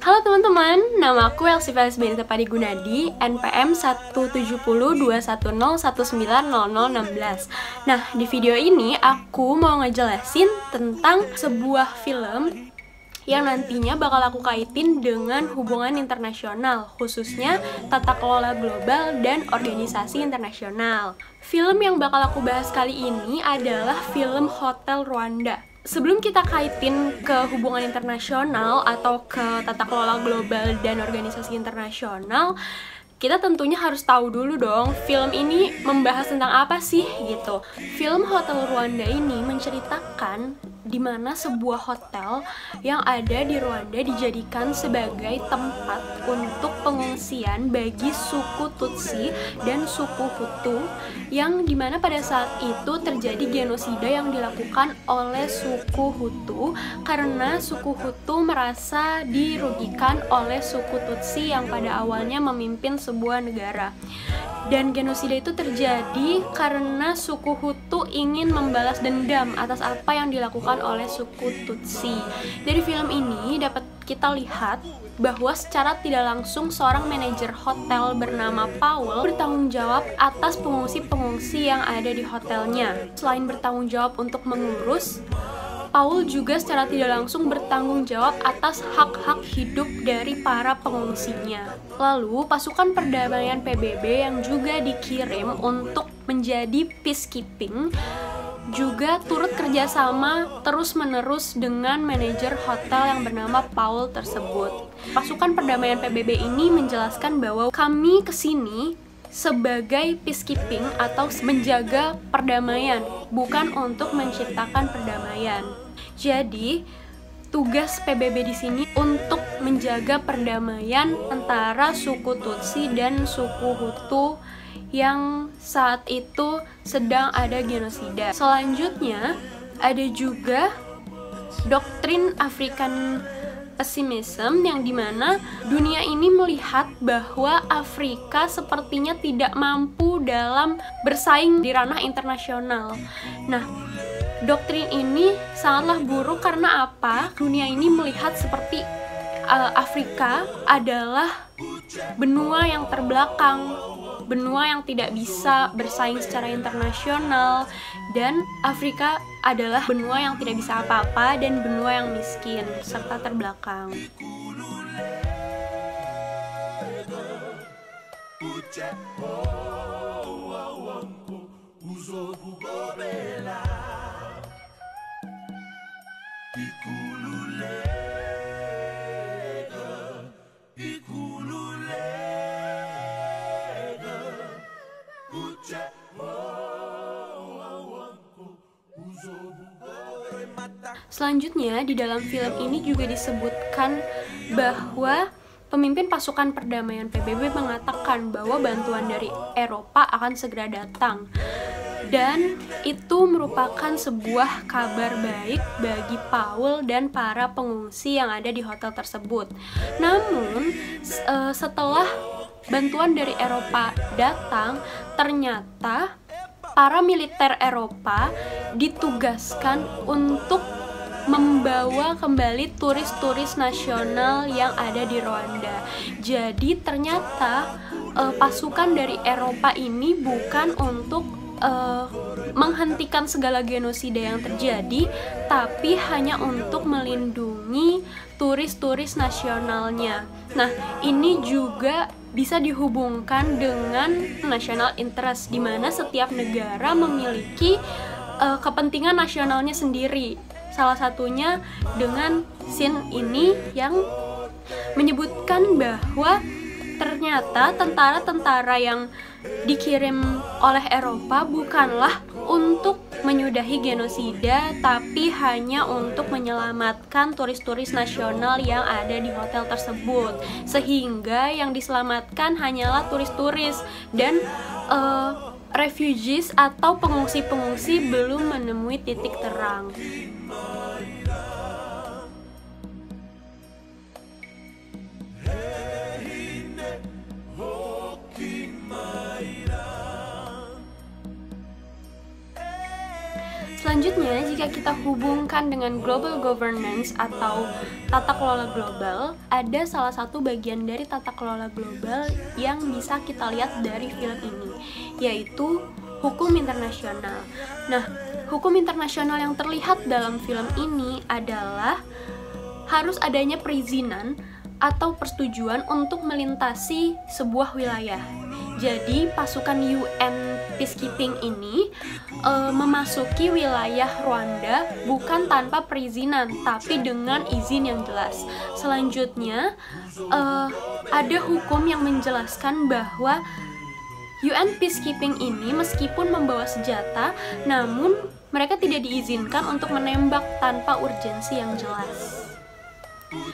Halo teman-teman, nama aku Elsifalis Benita Padigunadi, NPM 1702101901916. Nah, di video ini aku mau ngejelasin tentang sebuah film yang nantinya bakal aku kaitin dengan hubungan internasional, khususnya tata kelola global dan organisasi internasional. Film yang bakal aku bahas kali ini adalah film Hotel Rwanda. Sebelum kita kaitin ke hubungan internasional atau ke tata kelola global dan organisasi internasional, kita tentunya harus tahu dulu dong, film ini membahas tentang apa sih gitu. Film Hotel Rwanda ini menceritakan di mana sebuah hotel yang ada di Rwanda dijadikan sebagai tempat untuk pengungsian bagi suku Tutsi dan suku Hutu, yang dimana pada saat itu terjadi genosida yang dilakukan oleh suku Hutu karena suku Hutu merasa dirugikan oleh suku Tutsi yang pada awalnya memimpin sebuah negara. Dan genosida itu terjadi karena suku Hutu ingin membalas dendam atas apa yang dilakukan oleh suku Tutsi. Dari film ini dapat kita lihat bahwa secara tidak langsung seorang manajer hotel bernama Paul bertanggung jawab atas pengungsi-pengungsi yang ada di hotelnya. Selain bertanggung jawab untuk mengurus, Paul juga secara tidak langsung bertanggung jawab atas hak-hak hidup dari para pengungsinya. Lalu, pasukan perdamaian PBB yang juga dikirim untuk menjadi peacekeeping juga turut kerjasama terus-menerus dengan manajer hotel yang bernama Paul tersebut. Pasukan perdamaian PBB ini menjelaskan bahwa kami kesini sebagai peacekeeping atau menjaga perdamaian, bukan untuk menciptakan perdamaian. Jadi, tugas PBB di sini untuk menjaga perdamaian antara suku Tutsi dan suku Hutu yang saat itu sedang ada genosida. Selanjutnya, ada juga doktrin African pesimism yang dimana dunia ini melihat bahwa Afrika sepertinya tidak mampu dalam bersaing di ranah internasional. Nah, doktrin ini sangatlah buruk karena apa? Dunia ini melihat seperti Afrika adalah benua yang terbelakang, benua yang tidak bisa bersaing secara internasional, dan Afrika adalah benua yang tidak bisa apa-apa dan benua yang miskin serta terbelakang. Selanjutnya, di dalam film ini juga disebutkan bahwa pemimpin pasukan perdamaian PBB mengatakan bahwa bantuan dari Eropa akan segera datang. Dan itu merupakan sebuah kabar baik bagi Paul dan para pengungsi yang ada di hotel tersebut. Namun, setelah bantuan dari Eropa datang, ternyata para militer Eropa ditugaskan untuk membawa kembali turis-turis nasional yang ada di Rwanda. Jadi ternyata pasukan dari Eropa ini bukan untuk menghentikan segala genosida yang terjadi, tapi hanya untuk melindungi turis-turis nasionalnya. Nah, ini juga bisa dihubungkan dengan national interest, di mana setiap negara memiliki kepentingan nasionalnya sendiri. Salah satunya dengan scene ini yang menyebutkan bahwa ternyata tentara-tentara yang dikirim oleh Eropa bukanlah untuk menyudahi genosida, tapi hanya untuk menyelamatkan turis-turis nasional yang ada di hotel tersebut. Sehingga yang diselamatkan hanyalah turis-turis dan refugees atau pengungsi-pengungsi belum menemui titik terang. Selanjutnya, jika jika kita hubungkan dengan global governance atau tata kelola global, ada salah satu bagian dari tata kelola global yang bisa kita lihat dari film ini, yaitu hukum internasional. Nah, hukum internasional yang terlihat dalam film ini adalah harus adanya perizinan atau persetujuan untuk melintasi sebuah wilayah. Jadi pasukan UN Peacekeeping ini memasuki wilayah Rwanda bukan tanpa perizinan, tapi dengan izin yang jelas. Selanjutnya ada hukum yang menjelaskan bahwa UN Peacekeeping ini meskipun membawa senjata, namun mereka tidak diizinkan untuk menembak tanpa urgensi yang jelas.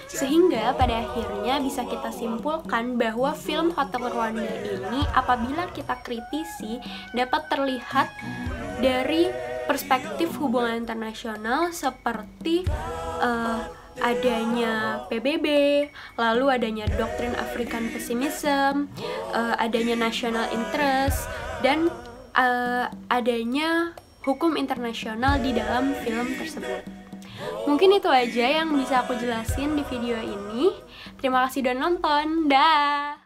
Sehingga pada akhirnya bisa kita simpulkan bahwa film Hotel Rwanda ini apabila kita kritisi dapat terlihat dari perspektif hubungan internasional seperti adanya PBB, lalu adanya doktrin African pessimism, adanya national interest, dan adanya hukum internasional di dalam film tersebut. Mungkin itu aja yang bisa aku jelasin di video ini. Terima kasih udah nonton. Dah.